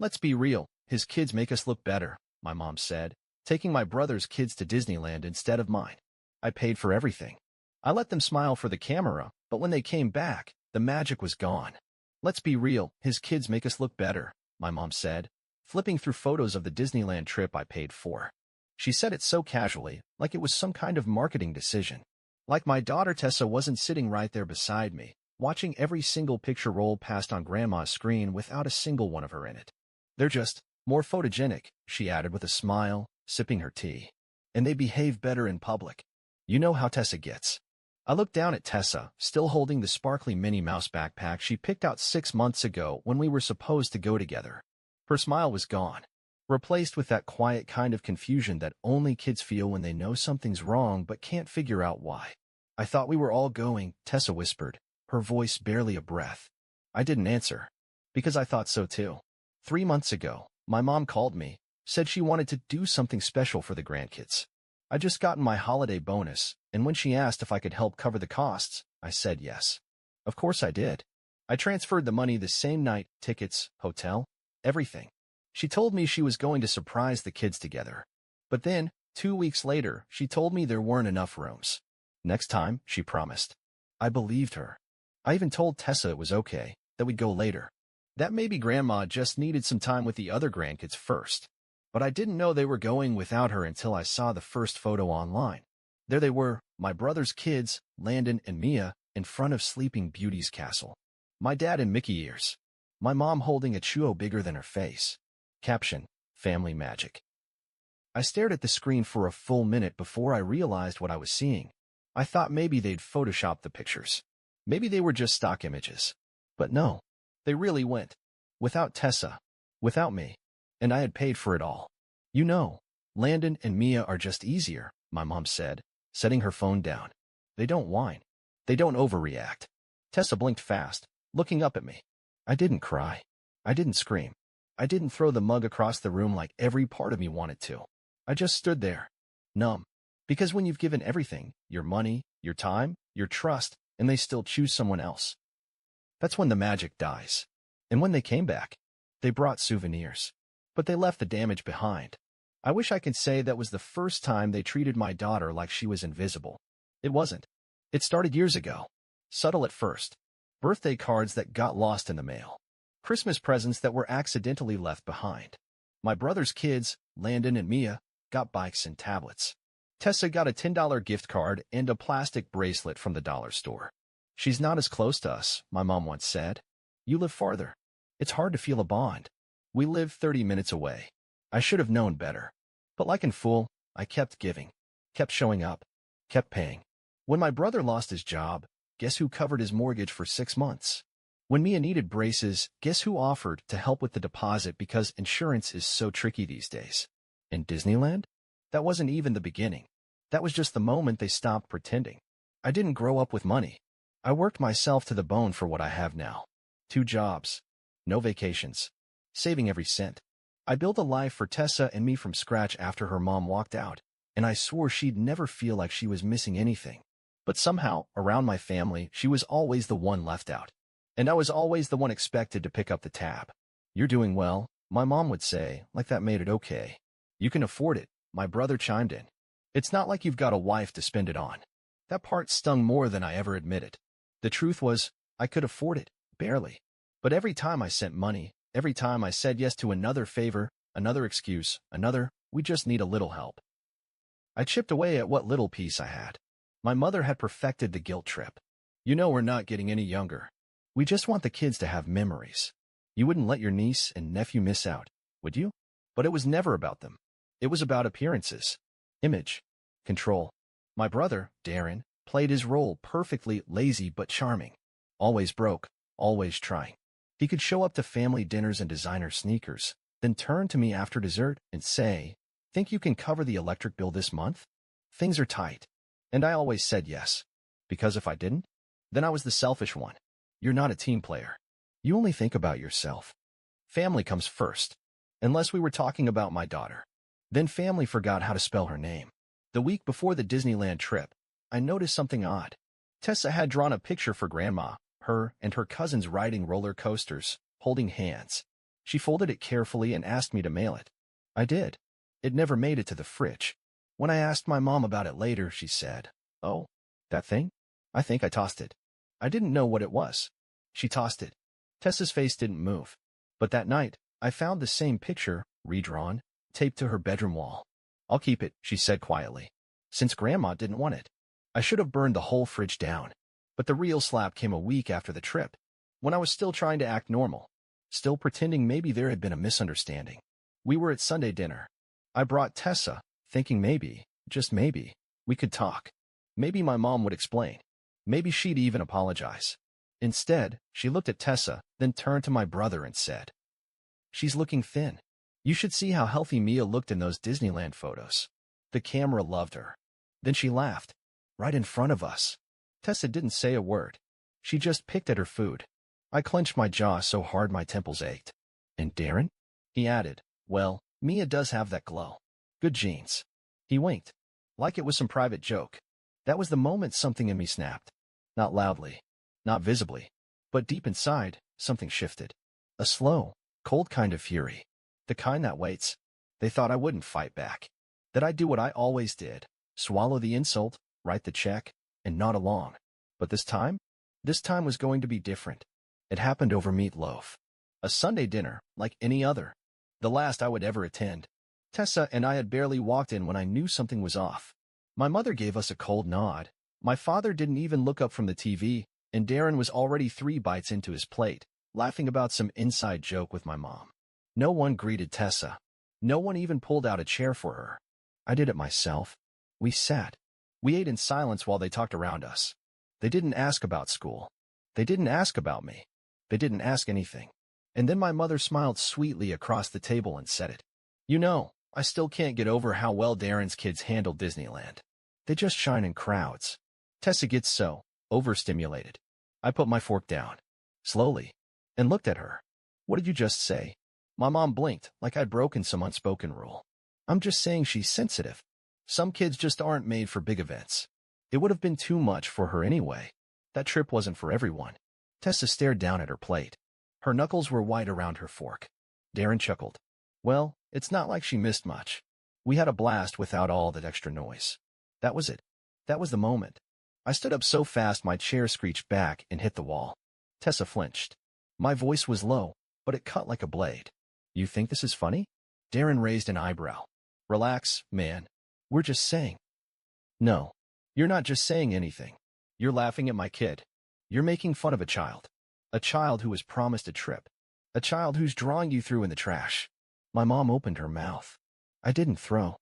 Let's be real, his kids make us look better, my mom said, taking my brother's kids to Disneyland instead of mine. I paid for everything. I let them smile for the camera, but when they came back, the magic was gone. Let's be real, his kids make us look better, my mom said, flipping through photos of the Disneyland trip I paid for. She said it so casually, like it was some kind of marketing decision. Like my daughter Tessa wasn't sitting right there beside me, watching every single picture roll past on Grandma's screen without a single one of her in it. They're just more photogenic, she added with a smile, sipping her tea. And they behave better in public. You know how Tessa gets. I looked down at Tessa, still holding the sparkly Minnie Mouse backpack she picked out 6 months ago when we were supposed to go together. Her smile was gone, replaced with that quiet kind of confusion that only kids feel when they know something's wrong but can't figure out why. I thought we were all going, Tessa whispered, her voice barely a breath. I didn't answer, because I thought so too. 3 months ago, my mom called me, said she wanted to do something special for the grandkids. I just gotten my holiday bonus, and when she asked if I could help cover the costs, I said yes. Of course I did. I transferred the money the same night, tickets, hotel, everything. She told me she was going to surprise the kids together. But then, 2 weeks later, she told me there weren't enough rooms. Next time, she promised. I believed her. I even told Tessa it was okay, that we'd go later. That maybe Grandma just needed some time with the other grandkids first. But I didn't know they were going without her until I saw the first photo online. There they were, my brother's kids, Landon and Mia, in front of Sleeping Beauty's castle. My dad in Mickey ears. My mom holding a Cheeto bigger than her face. Caption, Family Magic. I stared at the screen for a full minute before I realized what I was seeing. I thought maybe they'd photoshopped the pictures. Maybe they were just stock images. But no, they really went. Without Tessa. Without me. And I had paid for it all. You know, Landon and Mia are just easier, my mom said, setting her phone down. They don't whine. They don't overreact. Tessa blinked fast, looking up at me. I didn't cry. I didn't scream. I didn't throw the mug across the room like every part of me wanted to. I just stood there, numb. Because when you've given everything, your money, your time, your trust, and they still choose someone else, that's when the magic dies. And when they came back, they brought souvenirs. But they left the damage behind. I wish I could say that was the first time they treated my daughter like she was invisible. It wasn't. It started years ago. Subtle at first. Birthday cards that got lost in the mail. Christmas presents that were accidentally left behind. My brother's kids, Landon and Mia, got bikes and tablets. Tessa got a $10 gift card and a plastic bracelet from the dollar store. She's not as close to us, my mom once said. You live farther. It's hard to feel a bond. We live 30 minutes away. I should have known better. But like in Fool, I kept giving, kept showing up, kept paying. When my brother lost his job, guess who covered his mortgage for 6 months? When Mia needed braces, guess who offered to help with the deposit because insurance is so tricky these days? In Disneyland? That wasn't even the beginning. That was just the moment they stopped pretending. I didn't grow up with money. I worked myself to the bone for what I have now. 2 jobs. No vacations. Saving every cent. I built a life for Tessa and me from scratch after her mom walked out, and I swore she'd never feel like she was missing anything. But somehow, around my family, she was always the one left out. And I was always the one expected to pick up the tab. You're doing well, my mom would say, like that made it okay. You can afford it, my brother chimed in. It's not like you've got a wife to spend it on. That part stung more than I ever admitted. The truth was, I could afford it, barely. But every time I sent money, every time I said yes to another favor, another excuse, we just need a little help. I chipped away at what little peace I had. My mother had perfected the guilt trip. You know we're not getting any younger. We just want the kids to have memories. You wouldn't let your niece and nephew miss out, would you? But it was never about them. It was about appearances, image, control. My brother, Darren, played his role perfectly, lazy but charming. Always broke, always trying. He could show up to family dinners and designer sneakers, then turn to me after dessert and say, "Think you can cover the electric bill this month? Things are tight." And I always said yes. Because if I didn't, then I was the selfish one. You're not a team player. You only think about yourself. Family comes first. Unless we were talking about my daughter. Then family forgot how to spell her name. The week before the Disneyland trip, I noticed something odd. Tessa had drawn a picture for Grandma, her and her cousins riding roller coasters, holding hands. She folded it carefully and asked me to mail it. I did. It never made it to the fridge. When I asked my mom about it later, she said, "Oh, that thing? I think I tossed it." I didn't know what it was. She tossed it. Tessa's face didn't move. But that night, I found the same picture, redrawn, taped to her bedroom wall. "I'll keep it," she said quietly, "since Grandma didn't want it." I should have burned the whole fridge down. But the real slap came a week after the trip, when I was still trying to act normal, still pretending maybe there had been a misunderstanding. We were at Sunday dinner. I brought Tessa, thinking maybe, just maybe, we could talk. Maybe my mom would explain. Maybe she'd even apologize. Instead, she looked at Tessa, then turned to my brother and said, "She's looking thin. You should see how healthy Mia looked in those Disneyland photos." The camera loved her. Then she laughed, right in front of us. Tessa didn't say a word. She just picked at her food. I clenched my jaw so hard my temples ached. "And Darren?" He added, "Well, Mia does have that glow. Good genes." He winked, like it was some private joke. That was the moment something in me snapped. Not loudly, not visibly, but deep inside, something shifted. A slow, cold kind of fury. The kind that waits. They thought I wouldn't fight back. That I'd do what I always did. Swallow the insult, write the check, and nod along. But this time was going to be different. It happened over meatloaf. A Sunday dinner, like any other. The last I would ever attend. Tessa and I had barely walked in when I knew something was off. My mother gave us a cold nod. My father didn't even look up from the TV, and Darren was already 3 bites into his plate, laughing about some inside joke with my mom. No one greeted Tessa. No one even pulled out a chair for her. I did it myself. We sat. We ate in silence while they talked around us. They didn't ask about school. They didn't ask about me. They didn't ask anything. And then my mother smiled sweetly across the table and said it. "You know, I still can't get over how well Darren's kids handle Disneyland. They just shine in crowds. Tessa gets so overstimulated." I put my fork down, slowly, and looked at her. "What did you just say?" My mom blinked, like I'd broken some unspoken rule. "I'm just saying she's sensitive. Some kids just aren't made for big events." It would have been too much for her anyway. That trip wasn't for everyone. Tessa stared down at her plate. Her knuckles were white around her fork. Darren chuckled. "Well, it's not like she missed much. We had a blast without all that extra noise." That was it. That was the moment. I stood up so fast my chair screeched back and hit the wall. Tessa flinched. My voice was low, but it cut like a blade. "You think this is funny?" Darren raised an eyebrow. "Relax, man. We're just saying." "No, you're not just saying anything. You're laughing at my kid. You're making fun of a child. A child who was promised a trip. A child who's drawing you through in the trash." My mom opened her mouth. "I didn't throw."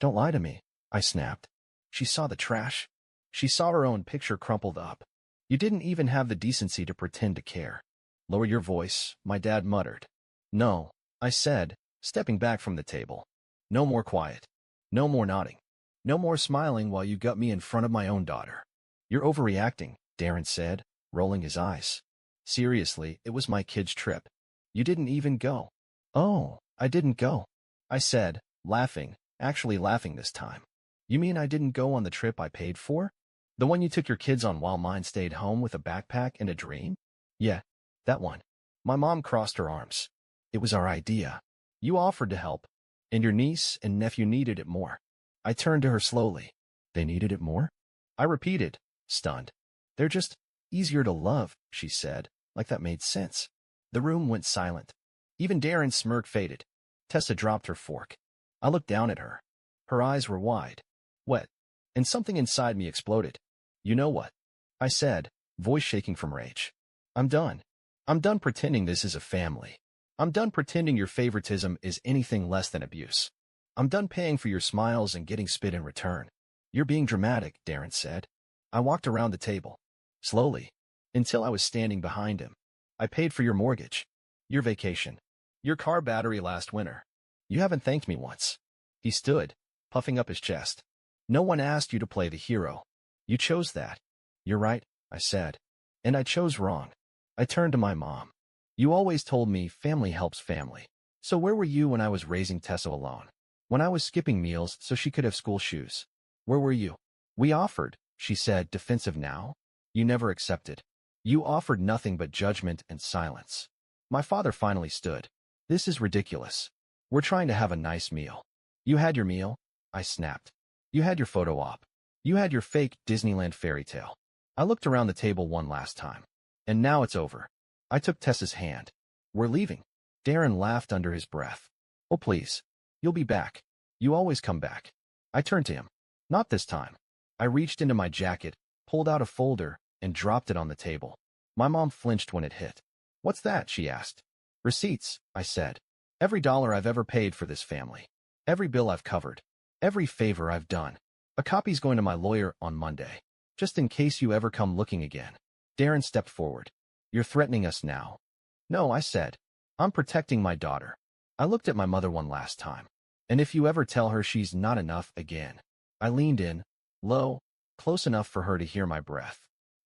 "Don't lie to me," I snapped. She saw the trash. She saw her own picture crumpled up. "You didn't even have the decency to pretend to care." "Lower your voice," my dad muttered. "No," I said, stepping back from the table. "No more quiet. No more nodding. No more smiling while you gut me in front of my own daughter." "You're overreacting," Darren said, rolling his eyes. "Seriously, it was my kid's trip. You didn't even go." "Oh, I didn't go," I said, laughing, actually laughing this time. "You mean I didn't go on the trip I paid for? The one you took your kids on while mine stayed home with a backpack and a dream?" "Yeah, that one." My mom crossed her arms. "It was our idea. You offered to help, and your niece and nephew needed it more." I turned to her slowly. "They needed it more?" I repeated, stunned. "They're just easier to love," she said, like that made sense. The room went silent. Even Darren's smirk faded. Tessa dropped her fork. I looked down at her. Her eyes were wide, wet, and something inside me exploded. "You know what?" I said, voice shaking from rage. "I'm done. I'm done pretending this is a family. I'm done pretending your favoritism is anything less than abuse. I'm done paying for your smiles and getting spit in return." "You're being dramatic," Darren said. I walked around the table, slowly, until I was standing behind him. "I paid for your mortgage, your vacation, your car battery last winter. You haven't thanked me once." He stood, puffing up his chest. "No one asked you to play the hero. You chose that." "You're right," I said. "And I chose wrong." I turned to my mom. "You always told me family helps family. So where were you when I was raising Tessa alone? When I was skipping meals so she could have school shoes? Where were you?" "We offered," she said, defensive now. "You never accepted. You offered nothing but judgment and silence." My father finally stood. This is ridiculous. We're trying to have a nice meal. You had your meal? I snapped. You had your photo op. You had your fake Disneyland fairy tale. I looked around the table one last time. And now it's over. I took Tessa's hand. We're leaving. Darren laughed under his breath. Oh, please. You'll be back. You always come back. I turned to him. Not this time. I reached into my jacket, pulled out a folder, and dropped it on the table. My mom flinched when it hit. What's that? She asked. Receipts, I said. Every dollar I've ever paid for this family. Every bill I've covered. Every favor I've done. A copy's going to my lawyer on Monday. Just in case you ever come looking again. Darren stepped forward. You're threatening us now. No, I said. I'm protecting my daughter. I looked at my mother one last time. And if you ever tell her she's not enough again. I leaned in, low, close enough for her to hear my breath.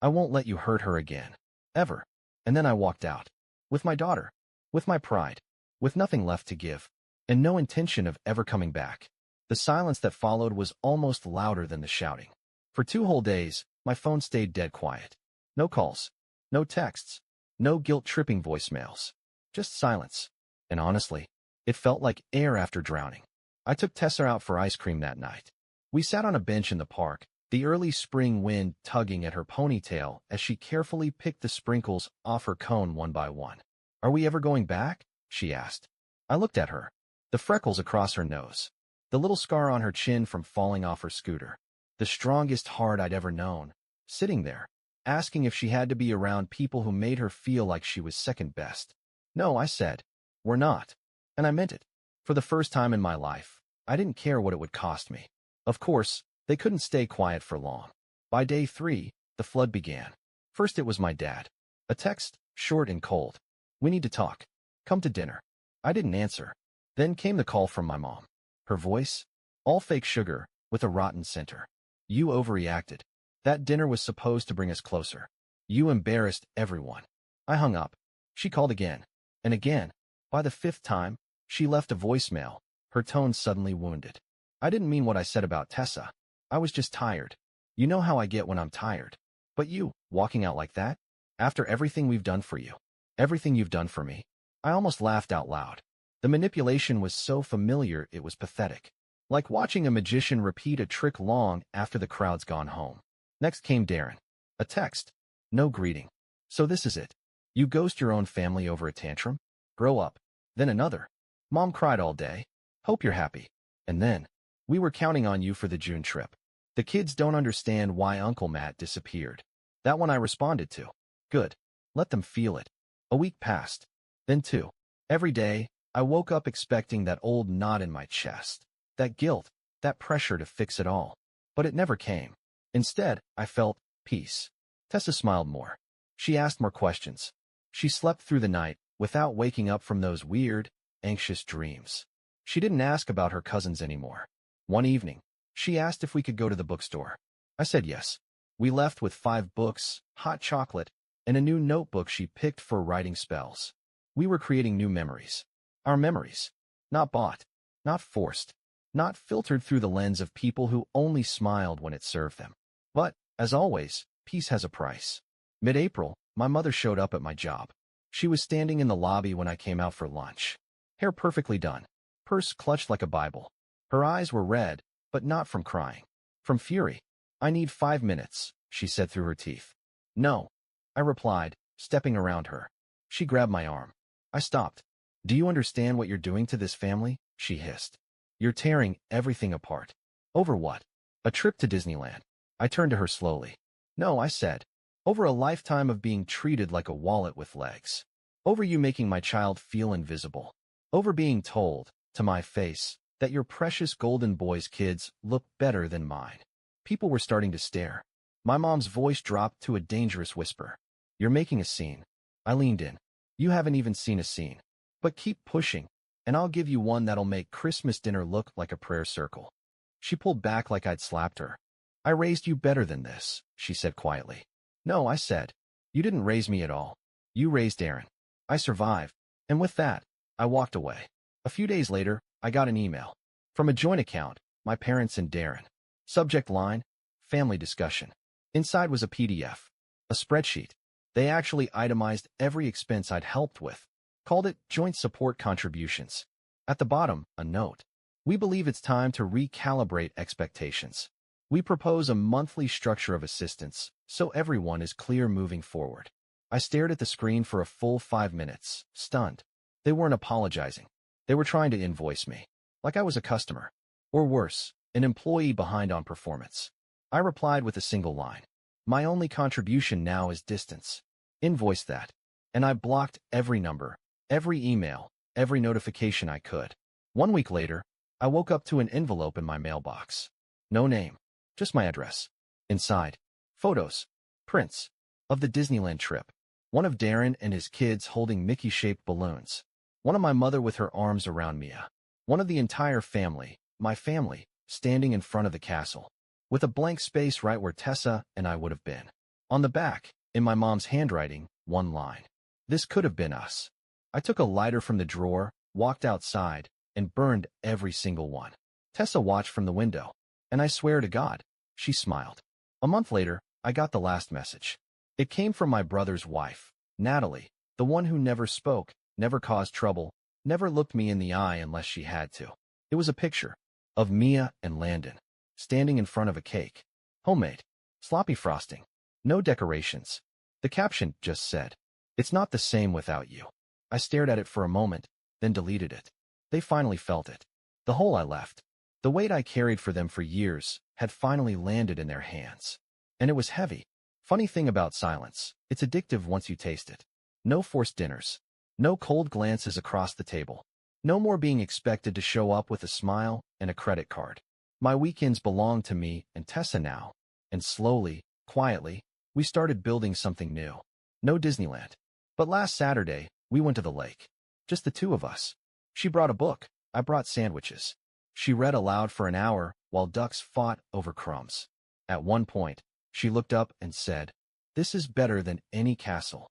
I won't let you hurt her again. Ever. And then I walked out. With my daughter. With my pride. With nothing left to give. And no intention of ever coming back. The silence that followed was almost louder than the shouting. For 2 whole days, my phone stayed dead quiet. No calls. No texts. No guilt-tripping voicemails. Just silence. And honestly, it felt like air after drowning. I took Tessa out for ice cream that night. We sat on a bench in the park, the early spring wind tugging at her ponytail as she carefully picked the sprinkles off her cone one by one. Are we ever going back? She asked. I looked at her. The freckles across her nose. The little scar on her chin from falling off her scooter. The strongest heart I'd ever known. Sitting there, asking if she had to be around people who made her feel like she was second best. No, I said. We're not. And I meant it. For the first time in my life, I didn't care what it would cost me. Of course, they couldn't stay quiet for long. By day 3, the flood began. First it was my dad. A text, short and cold. We need to talk. Come to dinner. I didn't answer. Then came the call from my mom. Her voice? All fake sugar, with a rotten center. You overreacted. That dinner was supposed to bring us closer. You embarrassed everyone. I hung up. She called again. And again. By the 5th time, she left a voicemail, her tone suddenly wounded. I didn't mean what I said about Tessa. I was just tired. You know how I get when I'm tired. But you, walking out like that? After everything we've done for you. Everything you've done for me. I almost laughed out loud. The manipulation was so familiar it was pathetic. Like watching a magician repeat a trick long after the crowd's gone home. Next came Darren. A text. No greeting. So this is it. You ghost your own family over a tantrum? Grow up. Then another. Mom cried all day. Hope you're happy. And then, we were counting on you for the June trip. The kids don't understand why Uncle Matt disappeared. That one I responded to. Good. Let them feel it. A week passed. Then 2. Every day, I woke up expecting that old knot in my chest. That guilt, that pressure to fix it all. But it never came. Instead, I felt peace. Tessa smiled more. She asked more questions. She slept through the night without waking up from those weird, anxious dreams. She didn't ask about her cousins anymore. One evening, she asked if we could go to the bookstore. I said yes. We left with 5 books, hot chocolate, and a new notebook she picked for writing spells. We were creating new memories. Our memories. Not bought. Not forced. Not filtered through the lens of people who only smiled when it served them. But, as always, peace has a price. Mid-April, my mother showed up at my job. She was standing in the lobby when I came out for lunch. Hair perfectly done. Purse clutched like a Bible. Her eyes were red, but not from crying. From fury. I need 5 minutes, she said through her teeth. No, I replied, stepping around her. She grabbed my arm. I stopped. Do you understand what you're doing to this family? She hissed. You're tearing everything apart. Over what? A trip to Disneyland. I turned to her slowly. No, I said. Over a lifetime of being treated like a wallet with legs. Over you making my child feel invisible. Over being told, to my face, that your precious golden boy's kids look better than mine. People were starting to stare. My mom's voice dropped to a dangerous whisper. You're making a scene. I leaned in. You haven't even seen a scene. But keep pushing, and I'll give you one that'll make Christmas dinner look like a prayer circle. She pulled back like I'd slapped her. I raised you better than this, she said quietly. No, I said. You didn't raise me at all. You raised Aaron. I survived. And with that, I walked away. A few days later, I got an email. From a joint account, my parents and Darren. Subject line, family discussion. Inside was a PDF. A spreadsheet. They actually itemized every expense I'd helped with. Called it Joint Support Contributions. At the bottom, a note. We believe it's time to recalibrate expectations. We propose a monthly structure of assistance, so everyone is clear moving forward. I stared at the screen for a full 5 minutes, stunned. They weren't apologizing. They were trying to invoice me, like I was a customer. Or worse, an employee behind on performance. I replied with a single line. My only contribution now is distance. Invoice that. And I blocked every number, every email, every notification I could. 1 week later, I woke up to an envelope in my mailbox. No name, just my address. Inside, photos, prints, of the Disneyland trip. One of Darren and his kids holding Mickey-shaped balloons. One of my mother with her arms around Mia. One of the entire family, my family, standing in front of the castle, with a blank space right where Tessa and I would have been. On the back, in my mom's handwriting, one line. This could have been us. I took a lighter from the drawer, walked outside, and burned every single one. Tessa watched from the window, and I swear to God, she smiled. A month later, I got the last message. It came from my brother's wife, Natalie, the one who never spoke, never caused trouble, never looked me in the eye unless she had to. It was a picture of Mia and Landon, standing in front of a cake. Homemade. Sloppy frosting. No decorations. The caption just said, "It's not the same without you." I stared at it for a moment, then deleted it. They finally felt it. The hole I left, the weight I carried for them for years, had finally landed in their hands. And it was heavy. Funny thing about silence, it's addictive once you taste it. No forced dinners. No cold glances across the table. No more being expected to show up with a smile and a credit card. My weekends belonged to me and Tessa now. And slowly, quietly, we started building something new. No Disneyland. But last Saturday, we went to the lake. Just the two of us. She brought a book. I brought sandwiches. She read aloud for an hour while ducks fought over crumbs. At one point, she looked up and said, "This is better than any castle."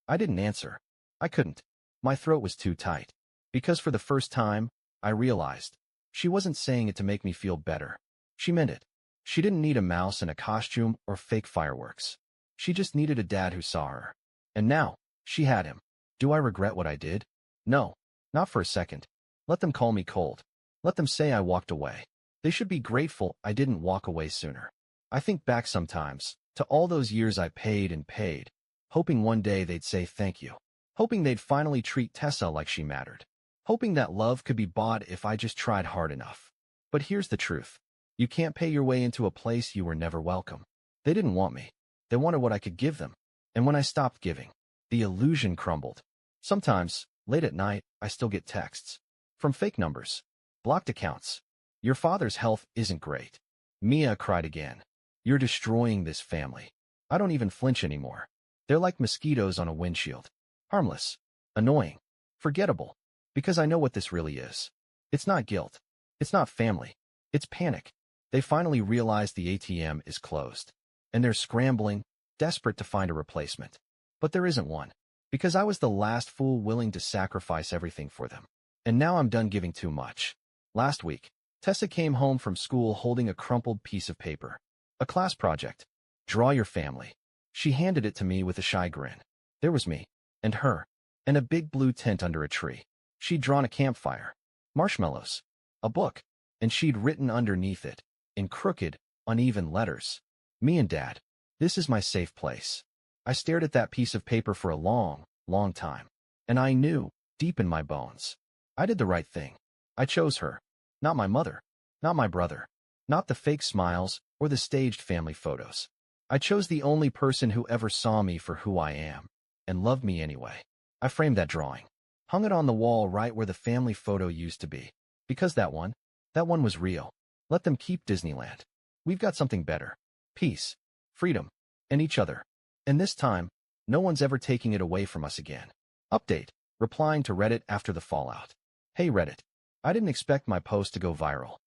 I didn't answer. I couldn't. My throat was too tight. Because for the first time, I realized she wasn't saying it to make me feel better. She meant it. She didn't need a mouse and a costume or fake fireworks. She just needed a dad who saw her. And now, she had him. Do I regret what I did? No, not for a second. Let them call me cold. Let them say I walked away. They should be grateful I didn't walk away sooner. I think back sometimes to all those years I paid and paid, hoping one day they'd say thank you. Hoping they'd finally treat Tessa like she mattered. Hoping that love could be bought if I just tried hard enough. But here's the truth. You can't pay your way into a place you were never welcome. They didn't want me. They wanted what I could give them. And when I stopped giving, the illusion crumbled. Sometimes, late at night, I still get texts. From fake numbers. Blocked accounts. Your father's health isn't great. Mia cried again. You're destroying this family. I don't even flinch anymore. They're like mosquitoes on a windshield. Harmless. Annoying. Forgettable. Because I know what this really is. It's not guilt. It's not family. It's panic. They finally realize the ATM is closed. And they're scrambling, desperate to find a replacement. But there isn't one. Because I was the last fool willing to sacrifice everything for them. And now I'm done giving too much. Last week, Tessa came home from school holding a crumpled piece of paper. A class project. Draw your family. She handed it to me with a shy grin. There was me. And her. And a big blue tent under a tree. She'd drawn a campfire. Marshmallows. A book. And she'd written underneath it, in crooked, uneven letters, "Me and Dad. This is my safe place." I stared at that piece of paper for a long, long time. And I knew, deep in my bones, I did the right thing. I chose her. Not my mother. Not my brother. Not the fake smiles or the staged family photos. I chose the only person who ever saw me for who I am, and loved me anyway. I framed that drawing. Hung it on the wall right where the family photo used to be. Because that one was real. Let them keep Disneyland. We've got something better. Peace, freedom, and each other. And this time, no one's ever taking it away from us again. Update. Replying to Reddit after the fallout. Hey Reddit. I didn't expect my post to go viral.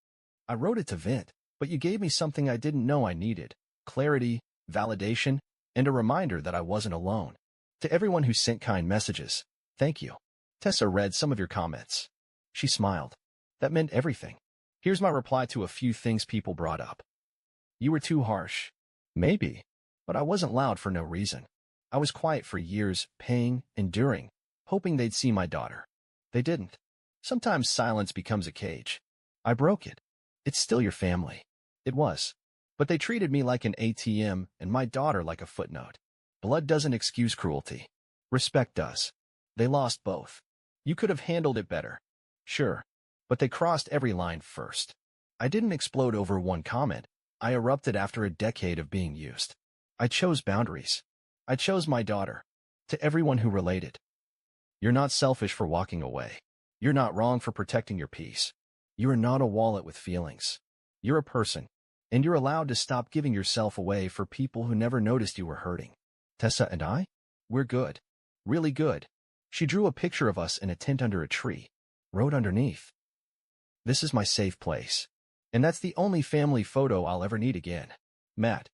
I wrote it to vent, but you gave me something I didn't know I needed. Clarity, validation, and a reminder that I wasn't alone. To everyone who sent kind messages, thank you. Tessa read some of your comments. She smiled. That meant everything. Here's my reply to a few things people brought up. You were too harsh. Maybe. But I wasn't loud for no reason. I was quiet for years, paying, enduring, hoping they'd see my daughter. They didn't. Sometimes silence becomes a cage. I broke it. It's still your family. It was. But they treated me like an ATM and my daughter like a footnote. Blood doesn't excuse cruelty. Respect does. They lost both. You could have handled it better. Sure. But they crossed every line first. I didn't explode over one comment. I erupted after a decade of being used. I chose boundaries. I chose my daughter. To everyone who related. You're not selfish for walking away. You're not wrong for protecting your peace. You are not a wallet with feelings. You're a person. And you're allowed to stop giving yourself away for people who never noticed you were hurting. Tessa and I? We're good. Really good. She drew a picture of us in a tent under a tree. Wrote underneath. This is my safe place. And that's the only family photo I'll ever need again. Matt.